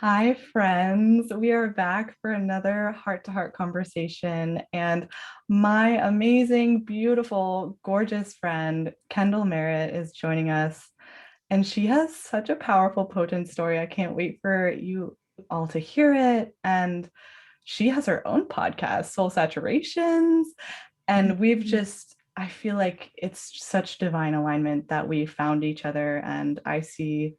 Hi, friends. We are back for another heart to heart conversation. And my amazing, beautiful, gorgeous friend, Kendall Merritt, is joining us. And she has such a powerful, potent story. I can't wait for you all to hear it. And she has her own podcast, Soul Saturations. And we've Mhm. just, I feel like it's such divine alignment that we found each other. And I see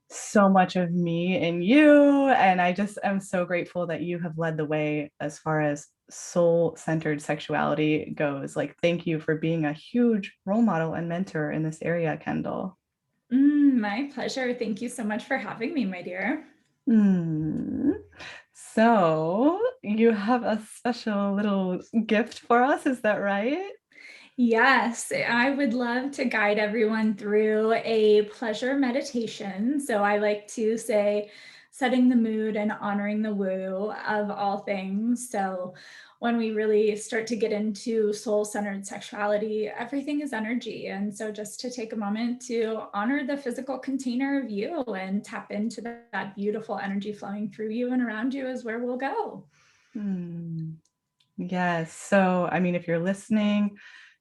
so much of me in you. And I just am so grateful that you have led the way as far as soul centered sexuality goes. Like, thank you for being a huge role model and mentor in this area, Kendall. My pleasure. Thank you so much for having me, my dear. Hmm. So, you have a special little gift for us, is that right? Yes, I would love to guide everyone through a pleasure meditation. So I like to say, setting the mood and honoring the woo of all things. So when we really start to get into soul centered sexuality, everything is energy. And so just to take a moment to honor the physical container of you and tap into that beautiful energy flowing through you and around you is where we'll go. Hmm. Yes. So, I mean, if you're listening,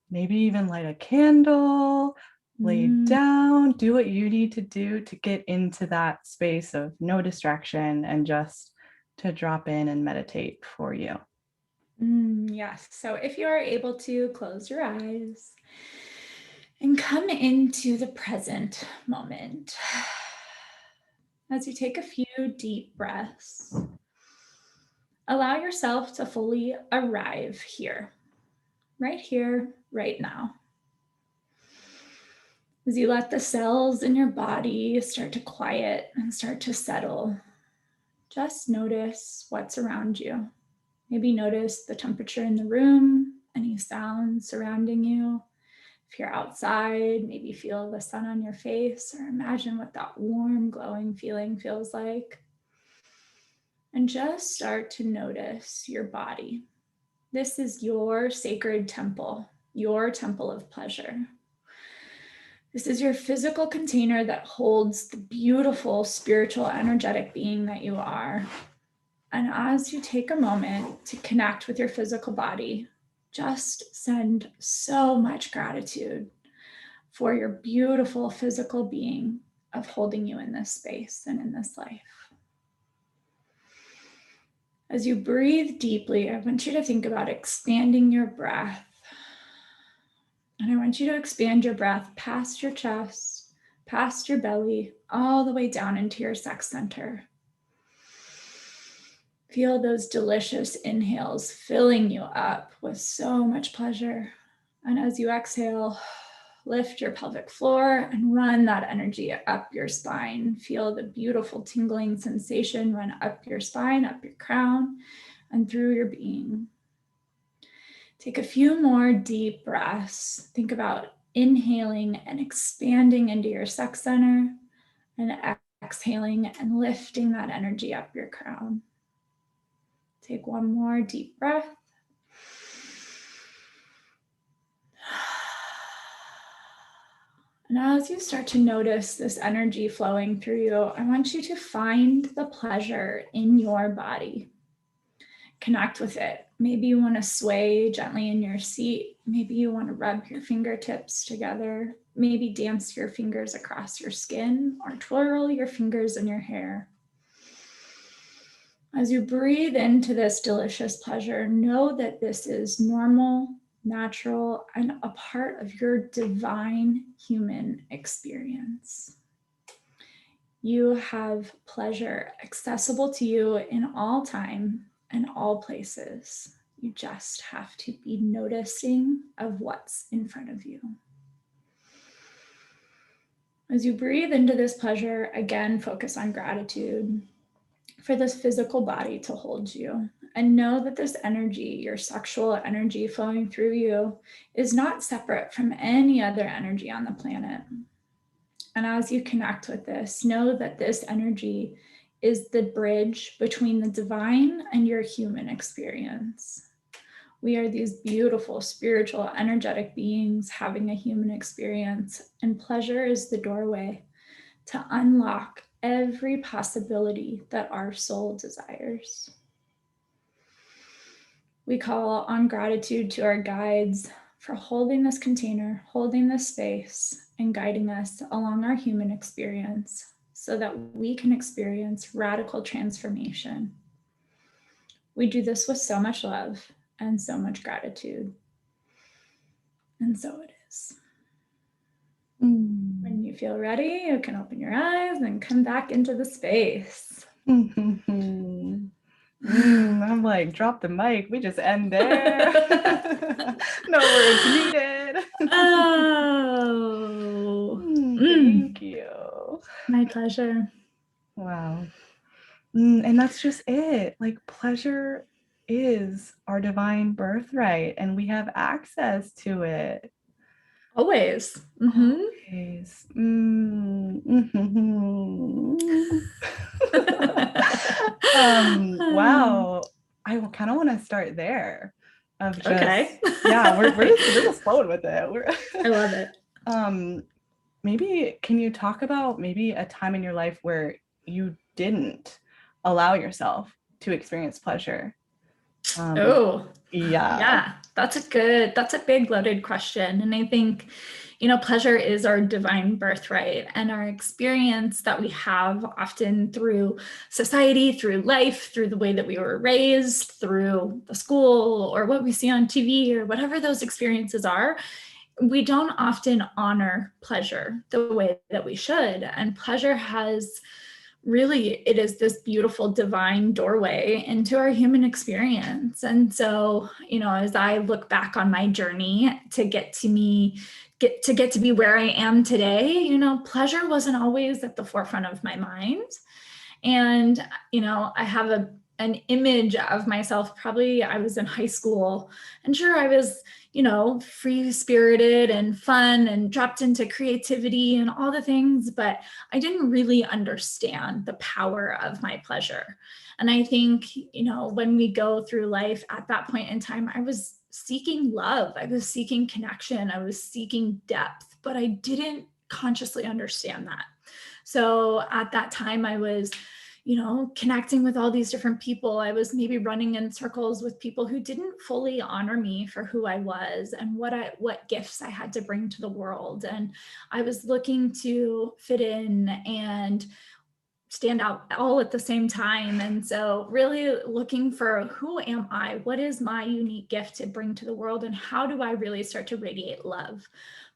maybe even light a candle, lay Mm. down, do what you need to do to get into that space of no distraction and just to drop in and meditate for you. Yes. So if you are able to close your eyes and come into the present moment as you take a few deep breaths, allow yourself to fully arrive here, right now. As you let the cells in your body start to quiet and start to settle, just notice what's around you. Maybe notice the temperature in the room, any sounds surrounding you. If you're outside, maybe feel the sun on your face or imagine what that warm, glowing feeling feels like. And just start to notice your body. This is your sacred temple, your temple of pleasure. This is your physical container that holds the beautiful spiritual, energetic being that you are. And as you take a moment to connect with your physical body, just send so much gratitude for your beautiful physical being of holding you in this space and in this life. As you breathe deeply, I want you to think about expanding your breath. And I want you to expand your breath past your chest, past your belly, all the way down into your sex center. Feel those delicious inhales filling you up with so much pleasure. And as you exhale, lift your pelvic floor and run that energy up your spine. Feel the beautiful tingling sensation run up your spine, up your crown, and through your being. Take a few more deep breaths. Think about inhaling and expanding into your sex center and exhaling and lifting that energy up your crown. Take one more deep breath. And as you start to notice this energy flowing through you, I want you to find the pleasure in your body. Connect with it. Maybe you want to sway gently in your seat. Maybe you want to rub your fingertips together. Maybe dance your fingers across your skin or twirl your fingers in your hair. As you breathe into this delicious pleasure, know that this is normal, natural, and a part of your divine human experience. You have pleasure accessible to you in all time and all places. You just have to be noticing of what's in front of you. As you breathe into this pleasure, again, focus on gratitude for this physical body to hold you. And know that this energy, your sexual energy flowing through you, is not separate from any other energy on the planet. And as you connect with this, know that this energy is the bridge between the divine and your human experience. We are these beautiful, spiritual, energetic beings having a human experience, and pleasure is the doorway to unlock every possibility that our soul desires. We call on gratitude to our guides for holding this container, holding this space, and guiding us along our human experience so that we can experience radical transformation. We do this with so much love and so much gratitude. And so it is. When you feel ready, you can open your eyes and come back into the space. I'm like, drop the mic. We just end there. No words needed. Oh. Thank you. My pleasure. Wow. And that's just it. Like, pleasure is our divine birthright, and we have access to it. Always. Always. Wow. I kind of want to start there. Of just, okay. Yeah, we're just flowing with it. I love it. Maybe can you talk about maybe a time in your life where you didn't allow yourself to experience pleasure? Yeah, that's a big loaded question. And I think, pleasure is our divine birthright, and our experience that we have often through society, through life, through the way that we were raised, through the school, or what we see on TV, or whatever those experiences are. We don't often honor pleasure the way that we should. And pleasure it is this beautiful divine doorway into our human experience. And so, as I look back on my journey to get to be where I am today, pleasure wasn't always at the forefront of my mind. And, I have an image of myself. Probably I was in high school, and sure, I was, free spirited and fun and dropped into creativity and all the things, but I didn't really understand the power of my pleasure. And I think, when we go through life at that point in time, I was seeking love, I was seeking connection, I was seeking depth, but I didn't consciously understand that. So at that time, I was connecting with all these different people. I was maybe running in circles with people who didn't fully honor me for who I was and what gifts I had to bring to the world. And I was looking to fit in and stand out all at the same time. And so really looking for, who am I? What is my unique gift to bring to the world? And how do I really start to radiate love?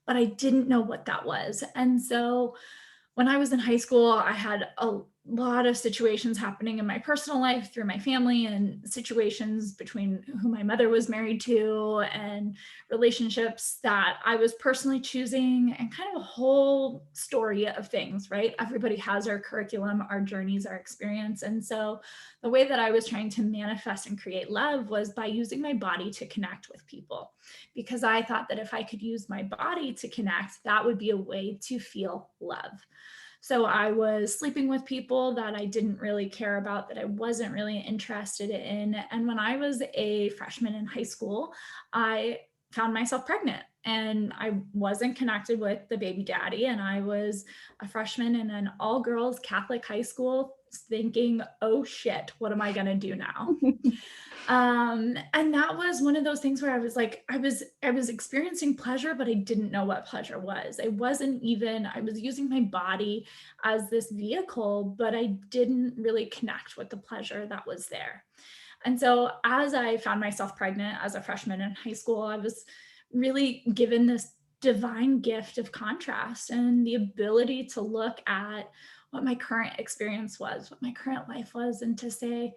But I didn't know what that was. And so when I was in high school, I had a lot of situations happening in my personal life through my family, and situations between who my mother was married to, and relationships that I was personally choosing, and kind of a whole story of things, right? Everybody has our curriculum, our journeys, our experience. And so the way that I was trying to manifest and create love was by using my body to connect with people, because I thought that if I could use my body to connect, that would be a way to feel love. So I was sleeping with people that I didn't really care about, that I wasn't really interested in. And when I was a freshman in high school, I found myself pregnant, and I wasn't connected with the baby daddy. And I was a freshman in an all-girls Catholic high school, thinking, oh shit, what am I going to do now? And that was one of those things where I was like, I was experiencing pleasure, but I didn't know what pleasure was. I was using my body as this vehicle, but I didn't really connect with the pleasure that was there. And so as I found myself pregnant as a freshman in high school, I was really given this divine gift of contrast and the ability to look at what my current experience was, what my current life was, and to say,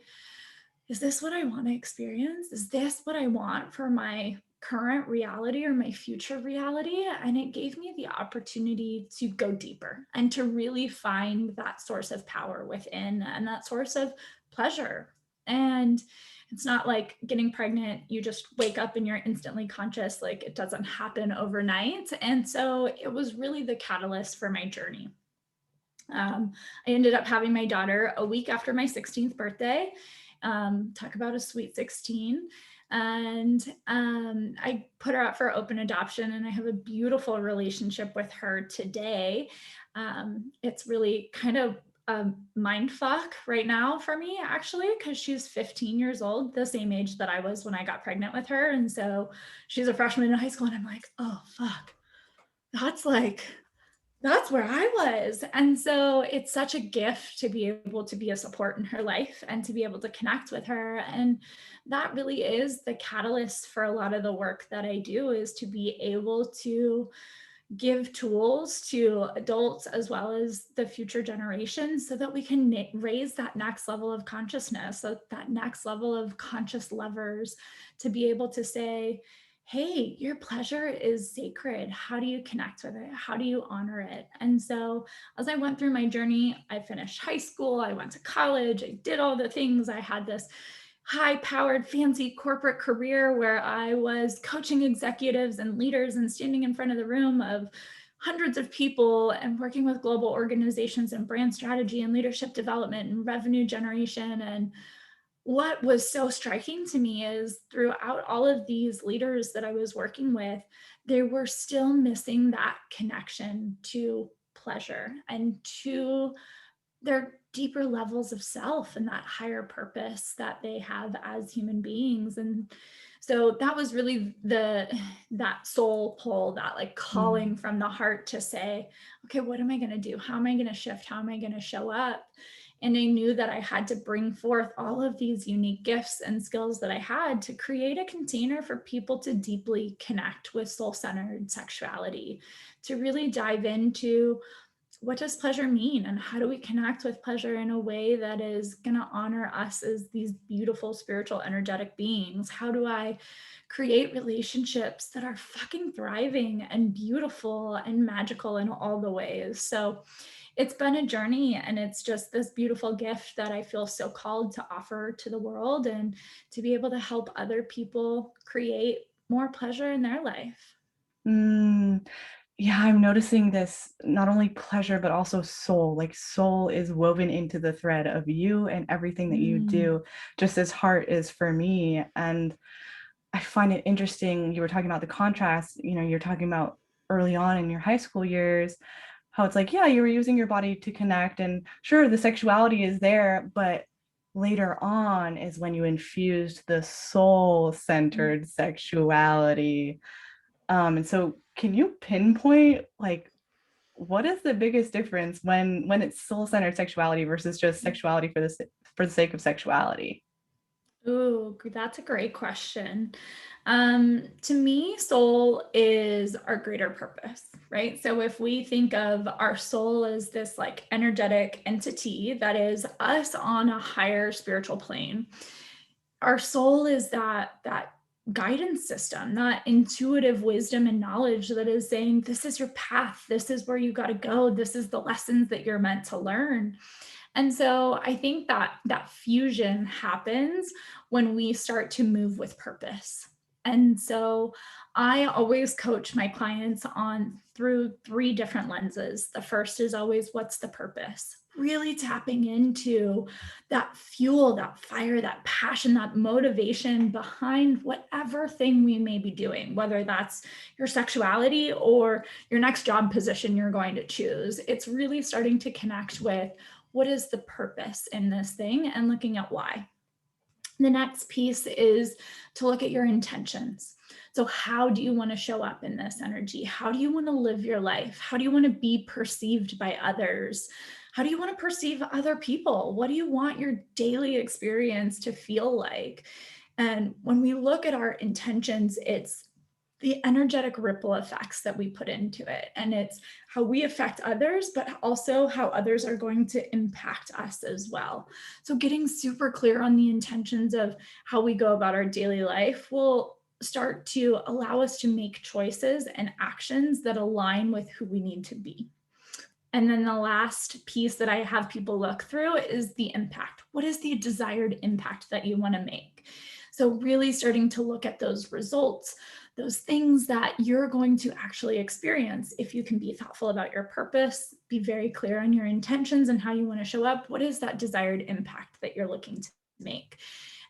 is this what I want to experience? Is this what I want for my current reality or my future reality? And it gave me the opportunity to go deeper and to really find that source of power within, and that source of pleasure. And it's not like getting pregnant, you just wake up and you're instantly conscious. Like, it doesn't happen overnight. And so it was really the catalyst for my journey. I ended up having my daughter a week after my 16th birthday. Talk about a sweet 16. And I put her up for open adoption, and I have a beautiful relationship with her today. It's really kind of a mind fuck right now for me, actually, because she's 15 years old, the same age that I was when I got pregnant with her. And so she's a freshman in high school, and I'm like, oh, fuck. That's like, that's where I was. And so it's such a gift to be able to be a support in her life and to be able to connect with her. And that really is the catalyst for a lot of the work that I do, is to be able to give tools to adults as well as the future generations so that we can raise that next level of consciousness, so that next level of conscious levers, to be able to say, hey, your pleasure is sacred. How do you connect with it? How do you honor it? And so as I went through my journey, I finished high school, I went to college, I did all the things. I had this high powered, fancy corporate career where I was coaching executives and leaders and standing in front of the room of hundreds of people and working with global organizations and brand strategy and leadership development and revenue generation. And what was so striking to me is throughout all of these leaders that I was working with, they were still missing that connection to pleasure and to their deeper levels of self and that higher purpose that they have as human beings. And so that was really that soul pull, that like calling from the heart to say, okay, what am I going to do? How am I going to shift? How am I going to show up? And I knew that I had to bring forth all of these unique gifts and skills that I had to create a container for people to deeply connect with soul-centered sexuality, to really dive into what does pleasure mean and how do we connect with pleasure in a way that is going to honor us as these beautiful spiritual energetic beings. How do I create relationships that are fucking thriving and beautiful and magical in all the ways? So it's been a journey, and it's just this beautiful gift that I feel so called to offer to the world, and to be able to help other people create more pleasure in their life. Yeah, I'm noticing this, not only pleasure, but also soul. Like soul is woven into the thread of you and everything that you Mm. do, just as heart is for me. And I find it interesting. You were talking about the contrast, you're talking about early on in your high school years, how it's like, yeah, you were using your body to connect, and sure, the sexuality is there, but later on is when you infused the soul-centered sexuality. And so can you pinpoint, like, what is the biggest difference when it's soul-centered sexuality versus just sexuality for the sake of sexuality? Ooh, that's a great question. To me, soul is our greater purpose, right? So if we think of our soul as this like energetic entity that is us on a higher spiritual plane, our soul is that guidance system, that intuitive wisdom and knowledge that is saying, this is your path, this is where you got to go, this is the lessons that you're meant to learn. And so I think that that fusion happens when we start to move with purpose. And so I always coach my clients on through three different lenses. The first is always, what's the purpose? Really tapping into that fuel, that fire, that passion, that motivation behind whatever thing we may be doing, whether that's your sexuality or your next job position you're going to choose. It's really starting to connect with, what is the purpose in this thing, and looking at why. The next piece is to look at your intentions. So, how do you want to show up in this energy? How do you want to live your life? How do you want to be perceived by others? How do you want to perceive other people? What do you want your daily experience to feel like? And when we look at our intentions, it's the energetic ripple effects that we put into it. And it's how we affect others, but also how others are going to impact us as well. So getting super clear on the intentions of how we go about our daily life will start to allow us to make choices and actions that align with who we need to be. And then the last piece that I have people look through is the impact. What is the desired impact that you want to make? So really starting to look at those results, those things that you're going to actually experience. If you can be thoughtful about your purpose, be very clear on your intentions and how you want to show up, what is that desired impact that you're looking to make?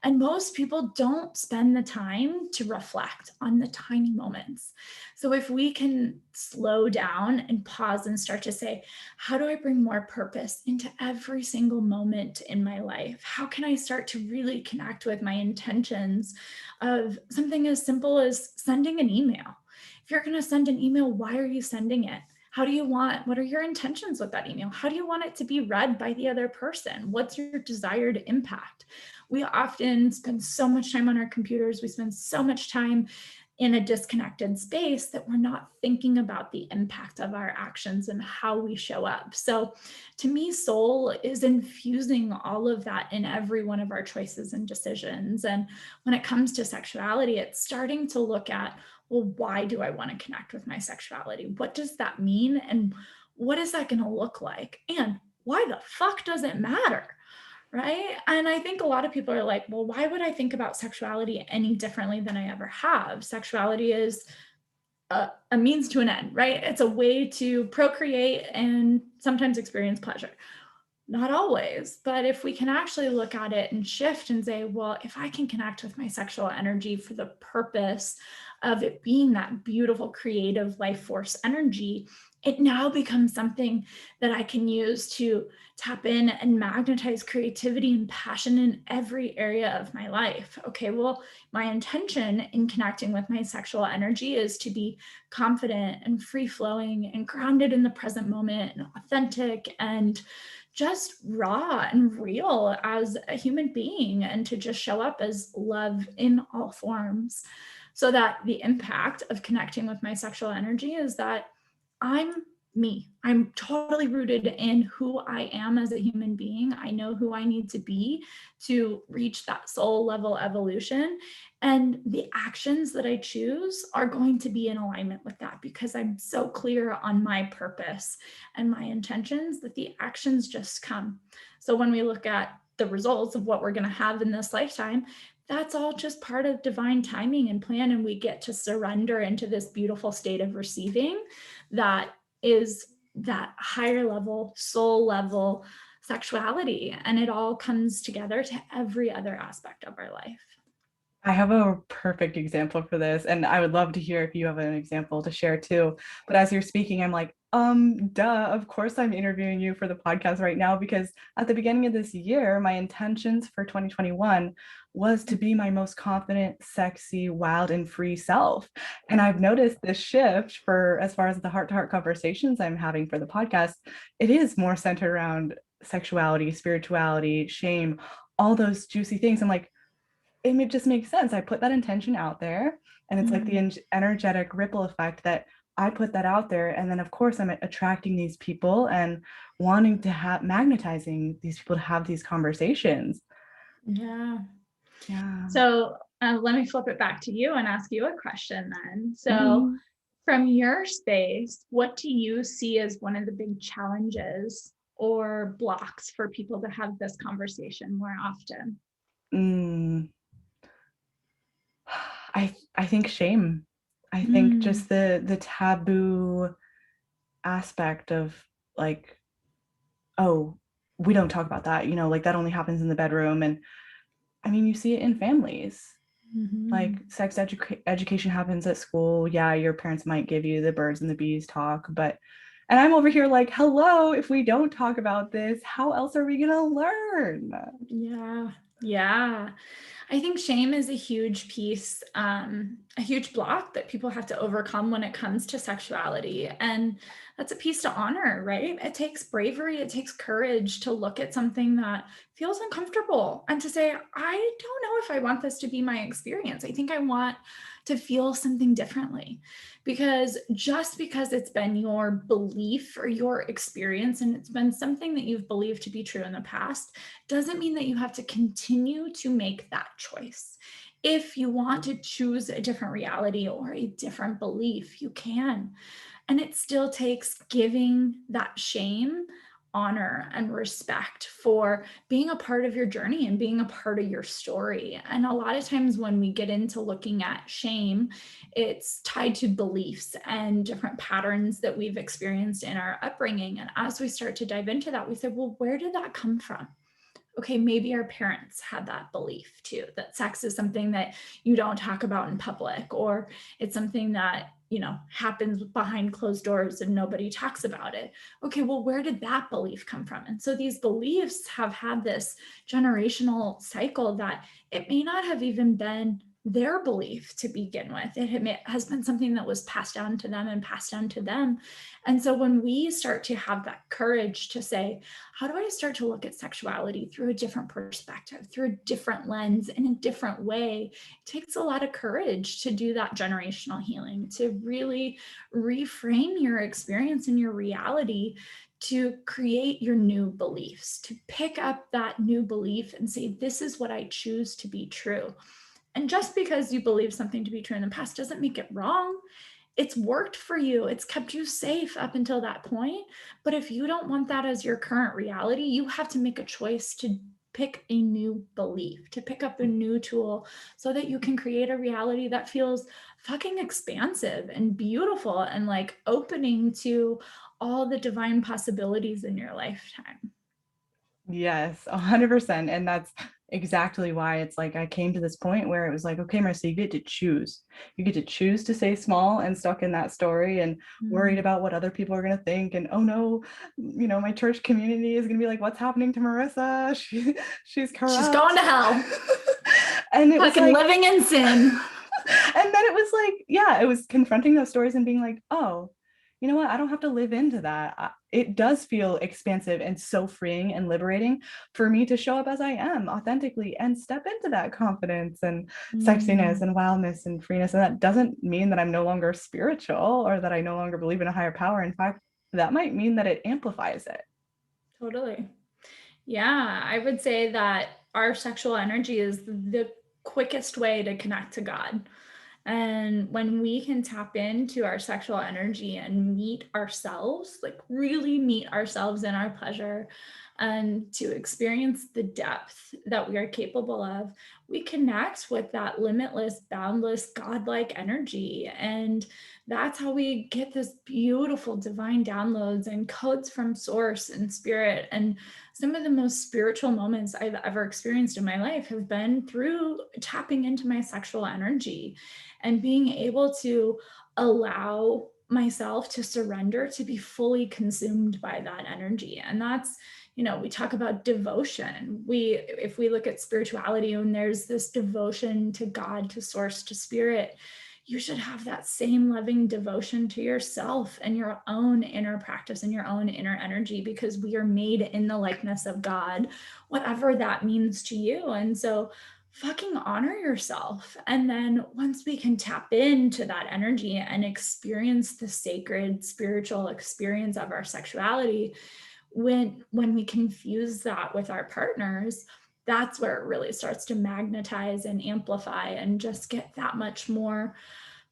And most people don't spend the time to reflect on the tiny moments. So if we can slow down and pause and start to say, how do I bring more purpose into every single moment in my life? How can I start to really connect with my intentions of something as simple as sending an email? If you're going to send an email, why are you sending it? What are your intentions with that email? How do you want it to be read by the other person? What's your desired impact? We often spend so much time on our computers. We spend so much time in a disconnected space that we're not thinking about the impact of our actions and how we show up. So to me, soul is infusing all of that in every one of our choices and decisions. And when it comes to sexuality, it's starting to look at, well, why do I want to connect with my sexuality? What does that mean? And what is that going to look like? And why the fuck does it matter? Right. And I think a lot of people are like, well, why would I think about sexuality any differently than I ever have? Sexuality is a means to an end, right? It's a way to procreate and sometimes experience pleasure. Not always, but if we can actually look at it and shift and say, well, if I can connect with my sexual energy for the purpose of it being that beautiful, creative life force energy, it now becomes something that I can use to tap in and magnetize creativity and passion in every area of my life. Okay, well, my intention in connecting with my sexual energy is to be confident and free flowing and grounded in the present moment and authentic and just raw and real as a human being, and to just show up as love in all forms. So that the impact of connecting with my sexual energy is that I'm me. I'm totally rooted in who I am as a human being. I know who I need to be to reach that soul level evolution. And the actions that I choose are going to be in alignment with that because I'm so clear on my purpose and my intentions that the actions just come. So when we look at the results of what we're going to have in this lifetime, that's all just part of divine timing and plan. And we get to surrender into this beautiful state of receiving that is that higher level, soul level sexuality. And it all comes together to every other aspect of our life. I have a perfect example for this, and I would love to hear if you have an example to share too. But as you're speaking, I'm like, duh, of course I'm interviewing you for the podcast right now, because at the beginning of this year, my intentions for 2021 was to be my most confident, sexy, wild, and free self. And I've noticed this shift for as far as the heart-to-heart conversations I'm having for the podcast, it is more centered around sexuality, spirituality, shame, all those juicy things. I'm like, it just makes sense. I put that intention out there, and it's like the energetic ripple effect that I put that out there. And then, of course, I'm attracting these people and wanting to have magnetizing these people to have these conversations. Yeah. Yeah. So let me flip it back to you and ask you a question then. So, Mhm. from your space, what do you see as one of the big challenges or blocks for people to have this conversation more often? Mm. I think shame. I think just the taboo aspect of like, oh, we don't talk about that, like that only happens in the bedroom. And I mean, you see it in families. Like sex education happens at school. Yeah, your parents might give you the birds and the bees talk, but and I'm over here like, hello, if we don't talk about this, how else are we gonna learn? Yeah. Yeah. I think shame is a huge piece, a huge block that people have to overcome when it comes to sexuality. And that's a piece to honor, right? It takes bravery, it takes courage to look at something that feels uncomfortable and to say, I don't know if I want this to be my experience. I think I want to feel something differently. Because just because it's been your belief or your experience and it's been something that you've believed to be true in the past, doesn't mean that you have to continue to make that choice. If you want to choose a different reality or a different belief, you can. And it still takes giving that shame honor and respect for being a part of your journey and being a part of your story. And a lot of times when we get into looking at shame, it's tied to beliefs and different patterns that we've experienced in our upbringing. And as we start to dive into that, we say, well, where did that come from? okay, maybe our parents had that belief too, that sex is something that you don't talk about in public, or it's something that, happens behind closed doors and nobody talks about it. Okay, well, where did that belief come from? And so these beliefs have had this generational cycle that it may not have even been their belief to begin with. Has been something that was passed down to them and passed down to them. And so when we start to have that courage to say, how do I start to look at sexuality through a different perspective, through a different lens, in a different way? It takes a lot of courage to do that generational healing, to really reframe your experience and your reality, to create your new beliefs, to pick up that new belief and say, this is what I choose to be true. And just because you believe something to be true in the past doesn't make it wrong. It's worked for you. It's kept you safe up until that point. But if you don't want that as your current reality, you have to make a choice to pick a new belief, to pick up a new tool so that you can create a reality that feels fucking expansive and beautiful and like opening to all the divine possibilities in your lifetime. Yes, 100%. And that's exactly why it's like I came to this point where it was like, okay, Marcy, you get to choose. You get to choose to stay small and stuck in that story and worried about what other people are going to think. And oh no, my church community is going to be like, what's happening to Marissa? She's corrupt. She's going to hell. And it was fucking like living in sin. And then it was like, yeah, it was confronting those stories and being like, oh, you know what? I don't have to live into that. It does feel expansive and so freeing and liberating for me to show up as I am authentically and step into that confidence and sexiness and wildness and freeness. And that doesn't mean that I'm no longer spiritual or that I no longer believe in a higher power. In fact, that might mean that it amplifies it. Totally. Yeah, I would say that our sexual energy is the quickest way to connect to God. And when we can tap into our sexual energy and meet ourselves, like really meet ourselves in our pleasure, and to experience the depth that we are capable of, we connect with that limitless, boundless, godlike energy. And that's how we get this beautiful divine downloads and codes from source and spirit. And some of the most spiritual moments I've ever experienced in my life have been through tapping into my sexual energy and being able to allow myself to surrender, to be fully consumed by that energy. And that's, we talk about devotion. If we look at spirituality, and there's this devotion to God, to source, to spirit, you should have that same loving devotion to yourself and your own inner practice and your own inner energy, because we are made in the likeness of God, whatever that means to you. And so fucking honor yourself. And then once we can tap into that energy and experience the sacred spiritual experience of our sexuality, when we confuse that with our partners, that's where it really starts to magnetize and amplify and just get that much more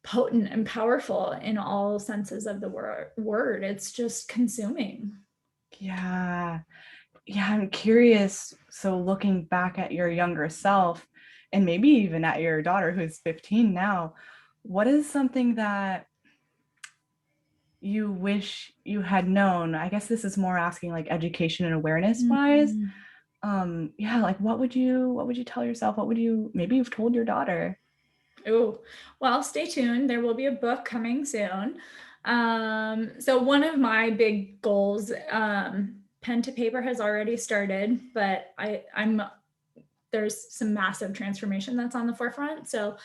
potent and powerful in all senses of the word. It's just consuming. Yeah. I'm curious. So looking back at your younger self and maybe even at your daughter who's 15 now, what is something that you wish you had known? I guess this is more asking like education and awareness wise. Like what would you tell yourself? What would you maybe you've told your daughter? Oh, well, stay tuned. There will be a book coming soon. So one of my big goals, pen to paper has already started, but there's some massive transformation that's on the forefront. So,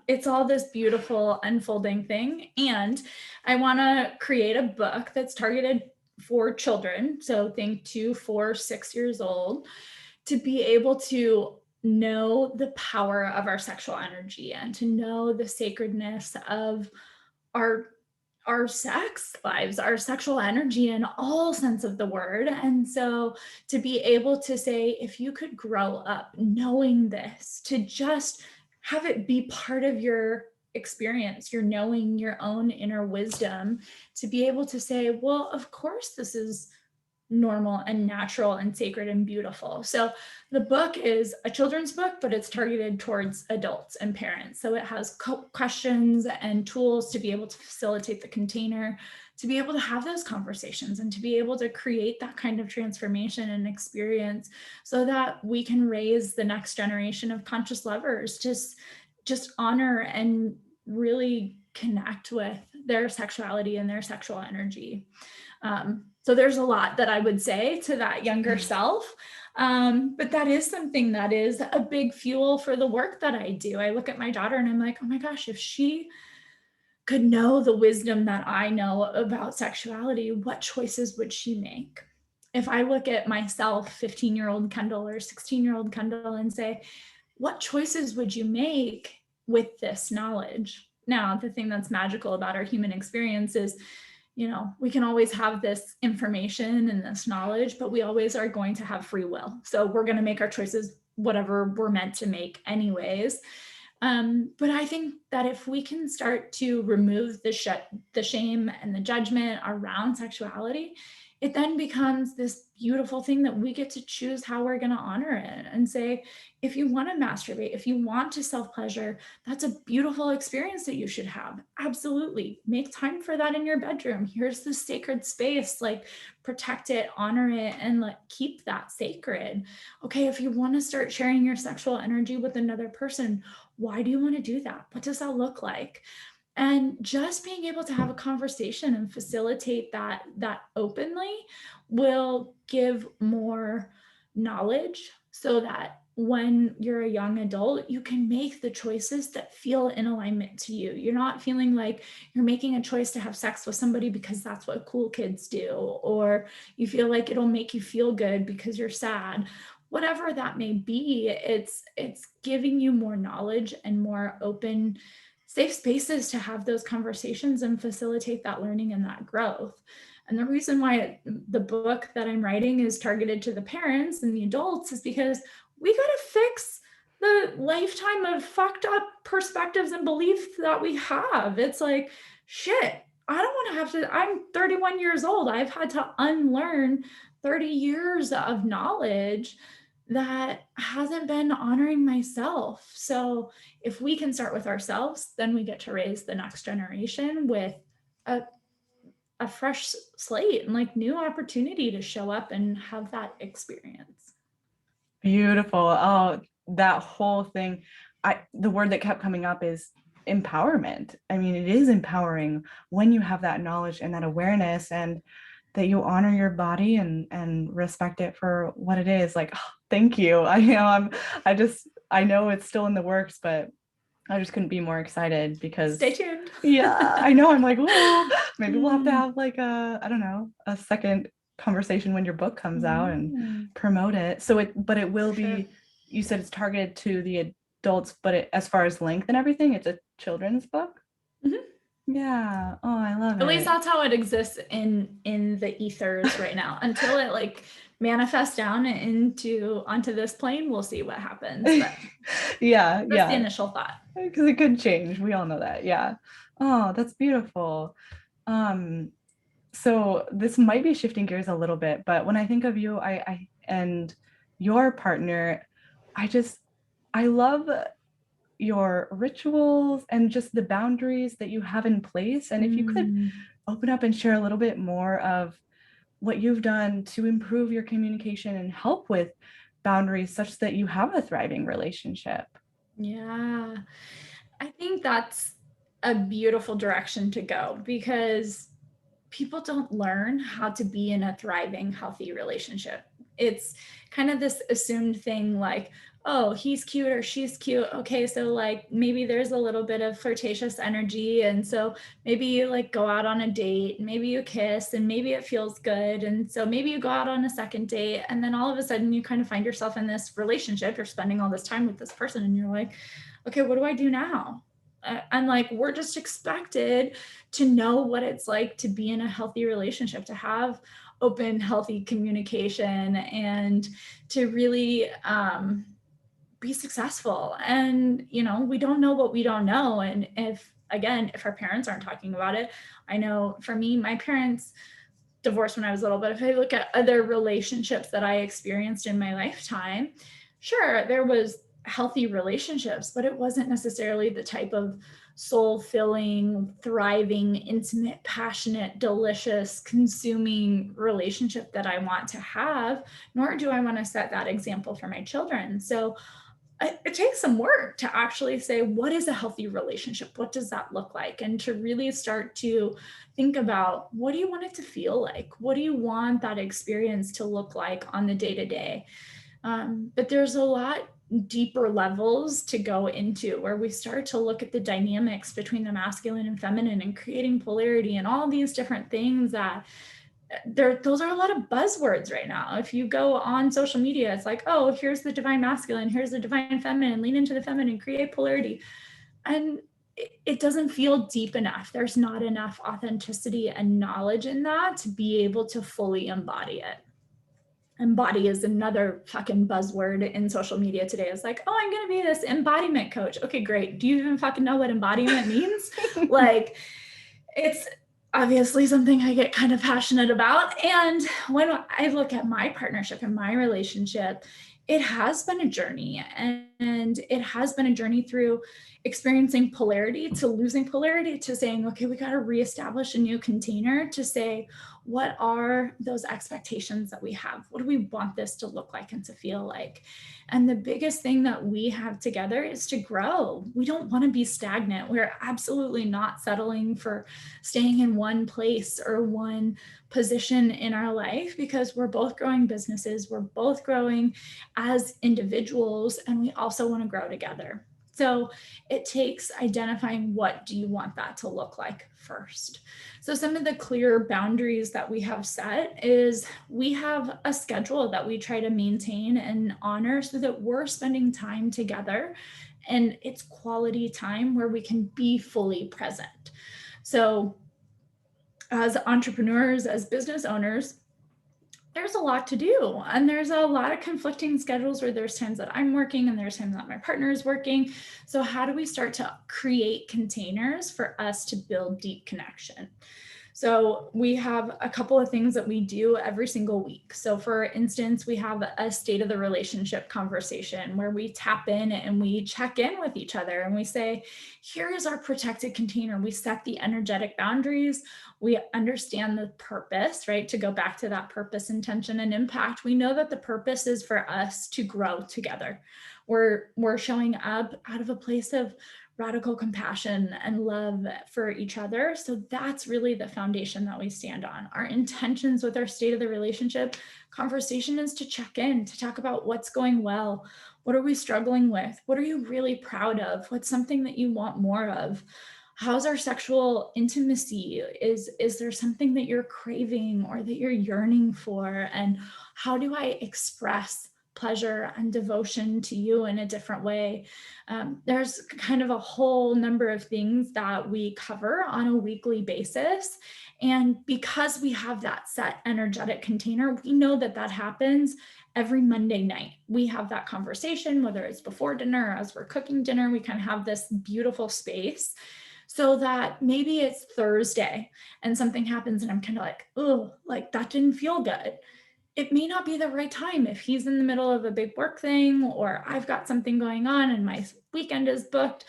it's all this beautiful unfolding thing. And I want to create a book that's targeted for children. So think 2, 4, 6 years old, to be able to know the power of our sexual energy and to know the sacredness of our sex lives, our sexual energy in all sense of the word. And so to be able to say, if you could grow up knowing this, to just have it be part of your experience, your knowing, your own inner wisdom, to be able to say, well, of course, this is normal and natural and sacred and beautiful. So the book is a children's book, but it's targeted towards adults and parents. So it has questions and tools to be able to facilitate the container, to be able to have those conversations and to be able to create that kind of transformation and experience so that we can raise the next generation of conscious lovers, just honor and really connect with their sexuality and their sexual energy. So there's a lot that I would say to that younger self. But that is something that is a big fuel for the work that I do. I look at my daughter and I'm like, oh my gosh, if she could know the wisdom that I know about sexuality, what choices would she make? If I look at myself, 15-year-old Kendall or 16-year-old Kendall, and say, what choices would you make with this knowledge? Now, the thing that's magical about our human experience is, we can always have this information and this knowledge, but we always are going to have free will. So we're going to make our choices, whatever we're meant to make anyways. But I think that if we can start to remove the shame and the judgment around sexuality, it then becomes this beautiful thing that we get to choose how we're going to honor it and say, if you want to masturbate, if you want to self-pleasure, that's a beautiful experience that you should have. Absolutely. Make time for that in your bedroom. Here's the sacred space, like protect it, honor it, and keep that sacred. Okay, if you want to start sharing your sexual energy with another person, why do you want to do that? What does that look like? And just being able to have a conversation and facilitate that openly will give more knowledge so that when you're a young adult, you can make the choices that feel in alignment to you. You're not feeling like you're making a choice to have sex with somebody because that's what cool kids do, or you feel like it'll make you feel good because you're sad. Whatever that may be, it's giving you more knowledge and more open, safe spaces to have those conversations and facilitate that learning and that growth. And the reason why the book that I'm writing is targeted to the parents and the adults is because we got to fix the lifetime of fucked up perspectives and beliefs that we have. It's like, shit, I don't want to have to, I'm 31 years old. I've had to unlearn 30 years of knowledge that hasn't been honoring myself. So if we can start with ourselves, then we get to raise the next generation with a fresh slate and new opportunity to show up and have that experience. Beautiful. Oh, that whole thing. The word that kept coming up is empowerment. I mean, it is empowering when you have that knowledge and that awareness, and that you honor your body and respect it for what it is. Like, oh, thank you. I know it's still in the works, but I just couldn't be more excited because stay tuned. Yeah, I know. I'm like, oh, maybe we'll have to have I don't know, a second conversation when your book comes out and promote it. So but it will be, you said it's targeted to the adults, but as far as length and everything, it's a children's book. Mm-hmm. Yeah. Oh, I love it. At least that's how it exists in the ethers right now. Until it manifests down onto this plane, we'll see what happens. But yeah, that's the initial thought. Because it could change. We all know that. Yeah. Oh, that's beautiful. So this might be shifting gears a little bit, but when I think of you, I and your partner, I love your rituals and just the boundaries that you have in place. And if you could open up and share a little bit more of what you've done to improve your communication and help with boundaries such that you have a thriving relationship. Yeah, I think that's a beautiful direction to go, because people don't learn how to be in a thriving, healthy relationship. It's kind of this assumed thing like, oh, he's cute or she's cute. Okay, so maybe there's a little bit of flirtatious energy. And so maybe you go out on a date, maybe you kiss, and maybe it feels good. And so maybe you go out on a second date, and then all of a sudden you kind of find yourself in this relationship. You're spending all this time with this person and you're like, okay, what do I do now? And we're just expected to know what it's like to be in a healthy relationship, to have open, healthy communication, and to really be successful. And, we don't know what we don't know. And if our parents aren't talking about it, I know for me, my parents divorced when I was little, but if I look at other relationships that I experienced in my lifetime, sure, there was healthy relationships, but it wasn't necessarily the type of soul-filling, thriving, intimate, passionate, delicious, consuming relationship that I want to have, nor do I want to set that example for my children. So it takes some work to actually say, what is a healthy relationship? What does that look like? And to really start to think about, what do you want it to feel like? What do you want that experience to look like on the day-to-day? But there's a lot deeper levels to go into, where we start to look at the dynamics between the masculine and feminine and creating polarity and all these different things that those are a lot of buzzwords right now. If you go on social media, it's like, oh, here's the divine masculine, here's the divine feminine, lean into the feminine, create polarity. And it doesn't feel deep enough. There's not enough authenticity and knowledge in that to be able to fully embody it. Embody is another fucking buzzword in social media today. It's like, oh, I'm going to be this embodiment coach. Okay, great. Do you even fucking know what embodiment means? Like, it's obviously something I get kind of passionate about. And when I look at my partnership and my relationship, it has been a journey, and it has been a journey through experiencing polarity to losing polarity to saying, okay, we got to reestablish a new container to say, what are those expectations that we have? What do we want this to look like and to feel like? And the biggest thing that we have together is to grow. We don't want to be stagnant. We're absolutely not settling for staying in one place or one position in our life, because we're both growing businesses, we're both growing as individuals, and we also want to grow together. So it takes identifying, what do you want that to look like first? So some of the clear boundaries that we have set is, we have a schedule that we try to maintain and honor so that we're spending time together, and it's quality time where we can be fully present. So as entrepreneurs, as business owners, there's a lot to do, and there's a lot of conflicting schedules where there's times that I'm working and there's times that my partner is working. So how do we start to create containers for us to build deep connection? So we have a couple of things that we do every single week. So for instance, we have a state of the relationship conversation where we tap in and we check in with each other and we say, here is our protected container. We set the energetic boundaries. We understand the purpose, right? To go back to that purpose, intention, and impact. We know that the purpose is for us to grow together. We're showing up out of a place of radical compassion and love for each other. So that's really the foundation that we stand on. Our intentions with our state of the relationship conversation is to check in, to talk about what's going well. What are we struggling with? What are you really proud of? What's something that you want more of? How's our sexual intimacy? Is there something that you're craving or that you're yearning for? And how do I express pleasure and devotion to you in a different way? There's kind of a whole number of things that we cover on a weekly basis. And because we have that set energetic container, we know that that happens every Monday night. We have that conversation, whether it's before dinner or as we're cooking dinner, we kind of have this beautiful space, so that maybe it's Thursday and something happens and I'm kind of like, oh, like that didn't feel good. It may not be the right time if he's in the middle of a big work thing, or I've got something going on and my weekend is booked.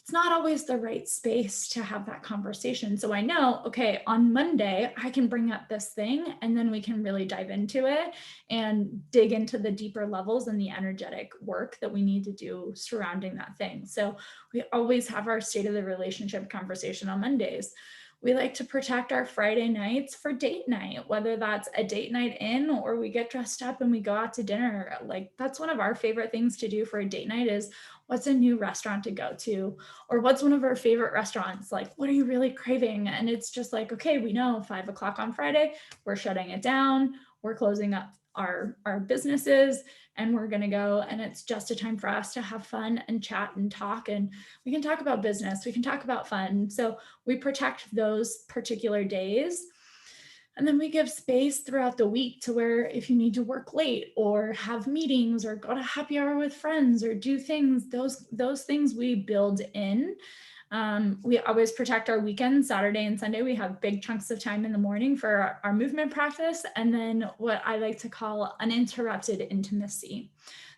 It's not always the right space to have that conversation. So I know, okay, on Monday, I can bring up this thing and then we can really dive into it and dig into the deeper levels and the energetic work that we need to do surrounding that thing. So we always have our state of the relationship conversation on Mondays. We like to protect our Friday nights for date night, whether that's a date night in or we get dressed up and we go out to dinner. Like, that's one of our favorite things to do for a date night is, what's a new restaurant to go to? Or what's one of our favorite restaurants? Like, what are you really craving? And it's just like, okay, we know 5 o'clock on Friday, we're shutting it down. We're closing up our businesses and we're going to go, and it's just a time for us to have fun and chat and talk, and we can talk about business, we can talk about fun. So we protect those particular days, and then we give space throughout the week to where if you need to work late or have meetings or go to happy hour with friends or do things, those things we build in We always protect our weekends, Saturday and Sunday. We have big chunks of time in the morning for our movement practice, and then what I like to call uninterrupted intimacy.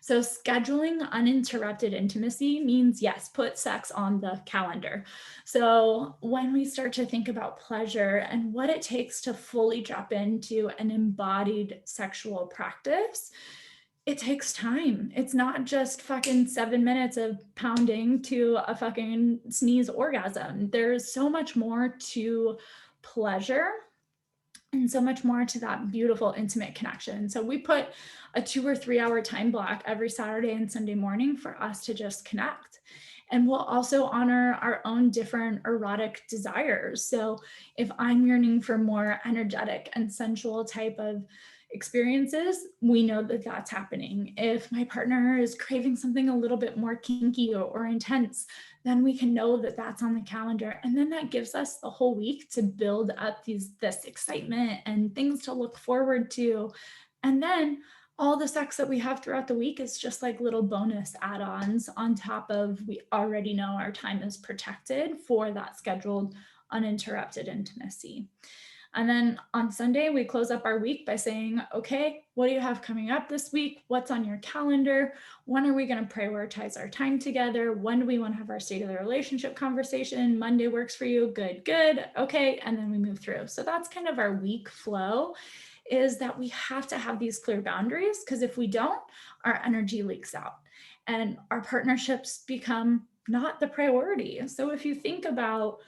So scheduling uninterrupted intimacy means, yes, put sex on the calendar. So when we start to think about pleasure and what it takes to fully drop into an embodied sexual practice, it takes time. It's not just fucking 7 minutes of pounding to a fucking sneeze orgasm. There's so much more to pleasure and so much more to that beautiful intimate connection. So we put a 2 or 3 hour time block every Saturday and Sunday morning for us to just connect. And we'll also honor our own different erotic desires. So if I'm yearning for more energetic and sensual type of experiences, we know that that's happening. If my partner is craving something a little bit more kinky or intense, then we can know that that's on the calendar. And then that gives us the whole week to build up this excitement and things to look forward to. And then all the sex that we have throughout the week is just like little bonus add-ons on top of, we already know our time is protected for that scheduled uninterrupted intimacy. And then on Sunday, we close up our week by saying, okay, what do you have coming up this week? What's on your calendar? When are we going to prioritize our time together? When do we want to have our state of the relationship conversation? Monday works for you. Good, good. Okay. And then we move through. So that's kind of our week flow, is that we have to have these clear boundaries, because if we don't, our energy leaks out and our partnerships become not the priority. So if you think about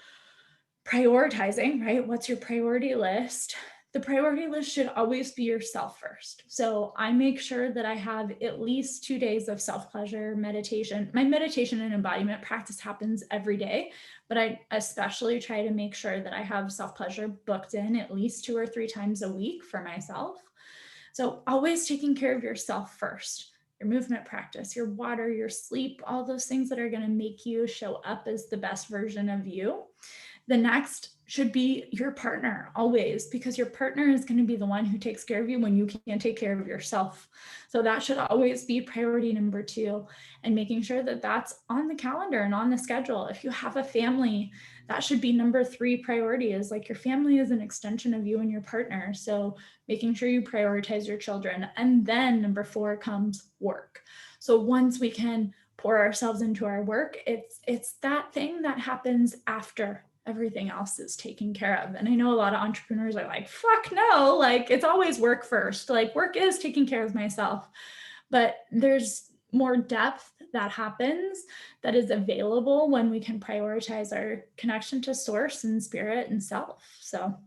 prioritizing, right? What's your priority list? The priority list should always be yourself first. So I make sure that I have at least 2 days of self-pleasure meditation. My meditation and embodiment practice happens every day, but I especially try to make sure that I have self-pleasure booked in at least 2 or 3 times a week for myself. So always taking care of yourself first. Your movement practice, your water, your sleep, all those things that are going to make you show up as the best version of you. The next should be your partner, always, because your partner is going to be the one who takes care of you when you can't take care of yourself. So that should always be priority number 2, and making sure that that's on the calendar and on the schedule. If you have a family, that should be number 3 priority, is like your family is an extension of you and your partner. So making sure you prioritize your children. And then number 4 comes work. So once we can pour ourselves into our work, it's that thing that happens after everything else is taken care of. And I know a lot of entrepreneurs are like, fuck no, like it's always work first. Like work is taking care of myself, but there's more depth that happens that is available when we can prioritize our connection to source and spirit and self. So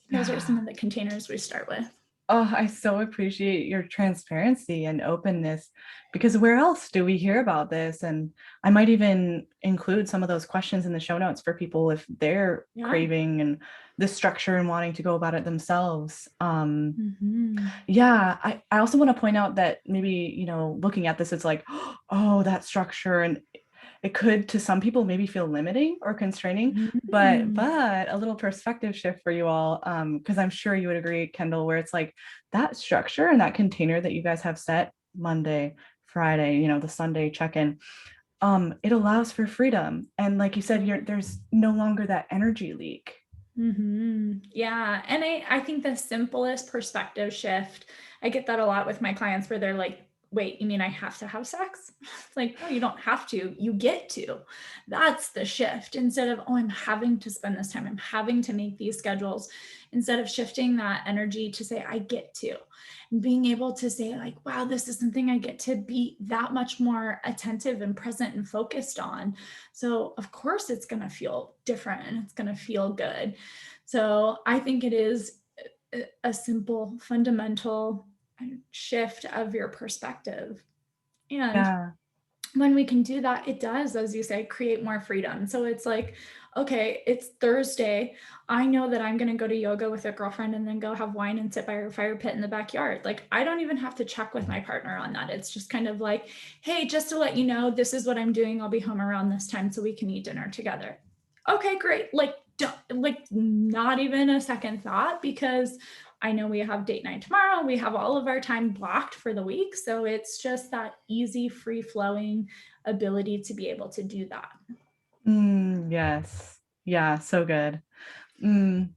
those are some of the containers we start with. Oh, I so appreciate your transparency and openness, because where else do we hear about this? And I might even include some of those questions in the show notes for people if they're craving and the structure and wanting to go about it themselves. Yeah, I also want to point out that maybe, looking at this, it's like, oh, that structure, and it could to some people maybe feel limiting or constraining, but a little perspective shift for you all, because I'm sure you would agree, Kendall, where it's like that structure and that container that you guys have set, Monday, Friday, the Sunday check-in, it allows for freedom. And like you said, there's no longer that energy leak. Yeah. And I think the simplest perspective shift, I get that a lot with my clients where they're like, wait, you mean I have to have sex? It's like, no, you don't have to, you get to. That's the shift. Instead of, oh, I'm having to spend this time, I'm having to make these schedules, instead of shifting that energy to say, I get to, and being able to say like, wow, this is something I get to be that much more attentive and present and focused on. So of course it's going to feel different and it's going to feel good. So I think it is a simple, fundamental shift of your perspective. And when we can do that, it does, as you say, create more freedom. So it's like, okay, it's Thursday. I know that I'm going to go to yoga with a girlfriend and then go have wine and sit by our fire pit in the backyard. Like, I don't even have to check with my partner on that. It's just kind of like, hey, just to let you know, this is what I'm doing. I'll be home around this time so we can eat dinner together. Okay, great. Like not even a second thought, because I know we have date night tomorrow. We have all of our time blocked for the week. So it's just that easy, free flowing ability to be able to do that. Yes. Yeah, so good. Mm.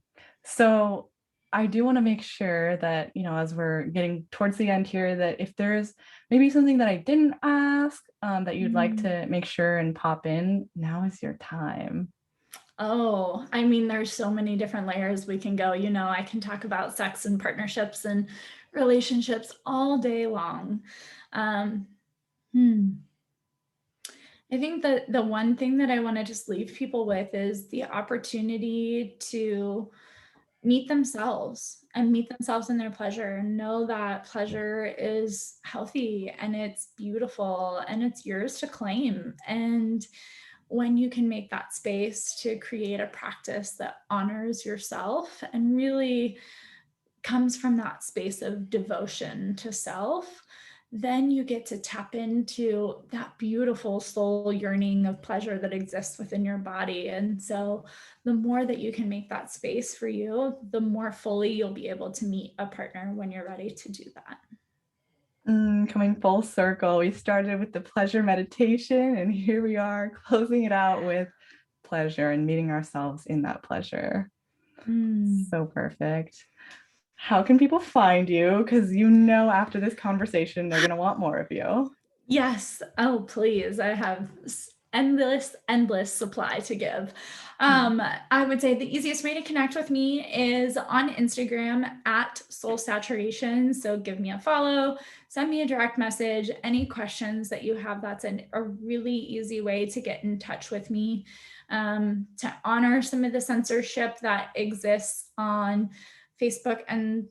So I do want to make sure that, as we're getting towards the end here, that if there's maybe something that I didn't ask, that you'd like Mm. to make sure and pop in, now is your time. Oh, I mean, there's so many different layers we can go. I can talk about sex and partnerships and relationships all day long. Um, hmm. I think that the one thing that I want to just leave people with is the opportunity to meet themselves and meet themselves in their pleasure and know that pleasure is healthy and it's beautiful and it's yours to claim. And when you can make that space to create a practice that honors yourself and really comes from that space of devotion to self, then you get to tap into that beautiful soul yearning of pleasure that exists within your body. And so, the more that you can make that space for you, the more fully you'll be able to meet a partner when you're ready to do that. Coming full circle, we started with the pleasure meditation, and here we are closing it out with pleasure and meeting ourselves in that pleasure. Mm. So perfect. How can people find you? Because after this conversation, they're going to want more of you. Yes. Oh, please. I have endless supply to give. I would say the easiest way to connect with me is on Instagram at Soul Saturation. So give me a follow, send me a direct message, any questions that you have. That's a really easy way to get in touch with me, to honor some of the censorship that exists on Facebook and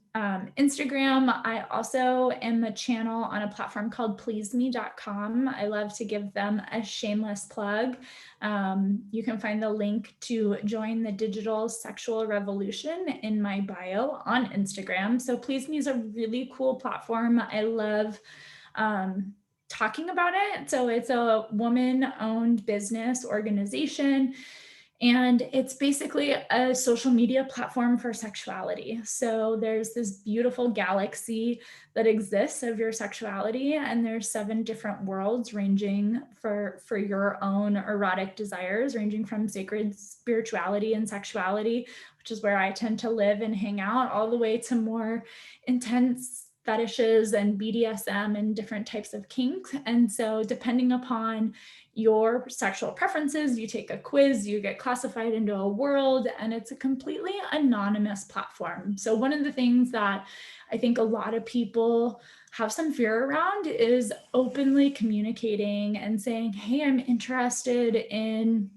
Instagram. I also am a channel on a platform called pleaseme.com. I love to give them a shameless plug. You can find the link to join the digital sexual revolution in my bio on Instagram. So Please Me is a really cool platform. I love talking about it. So it's a woman-owned business organization. And it's basically a social media platform for sexuality. So there's this beautiful galaxy that exists of your sexuality, and there's 7 different worlds ranging for your own erotic desires, ranging from sacred spirituality and sexuality, which is where I tend to live and hang out, all the way to more intense fetishes and BDSM and different types of kinks. And so depending upon your sexual preferences, you take a quiz, you get classified into a world, and it's a completely anonymous platform. So one of the things that I think a lot of people have some fear around is openly communicating and saying, hey, I'm interested in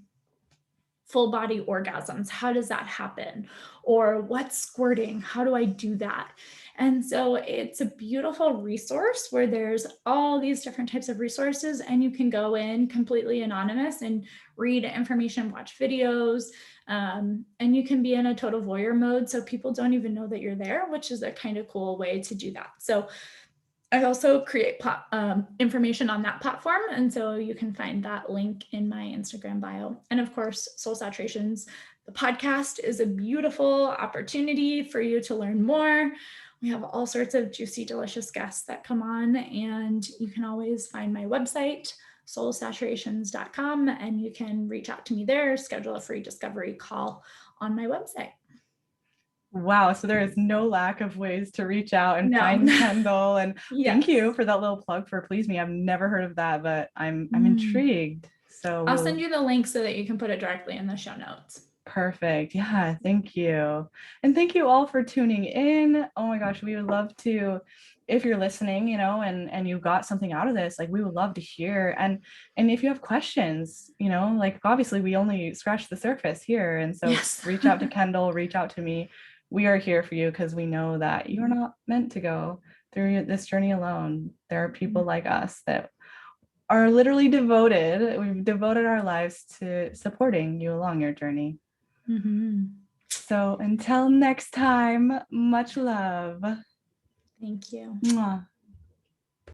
full body orgasms. How does that happen? Or what's squirting? How do I do that? And so it's a beautiful resource where there's all these different types of resources, and you can go in completely anonymous and read information, watch videos, and you can be in a total voyeur mode. So people don't even know that you're there, which is a kind of cool way to do that. So I also create information on that platform. And so you can find that link in my Instagram bio. And of course, Soul Saturations, the podcast, is a beautiful opportunity for you to learn more. We have all sorts of juicy, delicious guests that come on, and you can always find my website, soulsaturations.com, and you can reach out to me there, schedule a free discovery call on my website. Wow. So there is no lack of ways to reach out and No. find Kendall. And thank Yes. you for that little plug for Please Me. I've never heard of that, but I'm intrigued. So I'll send you the link so that you can put it directly in the show notes. Perfect. Yeah, thank you. And thank you all for tuning in. Oh my gosh, we would love to, if you're listening, and you got something out of this, like we would love to hear. And if you have questions, like obviously we only scratched the surface here. And so Yes. reach out to Kendall, reach out to me. We are here for you because we know that you're not meant to go through this journey alone. There are people like us that are literally devoted. We've devoted our lives to supporting you along your journey. Mm-hmm. So until next time, much love. Thank you. Mwah.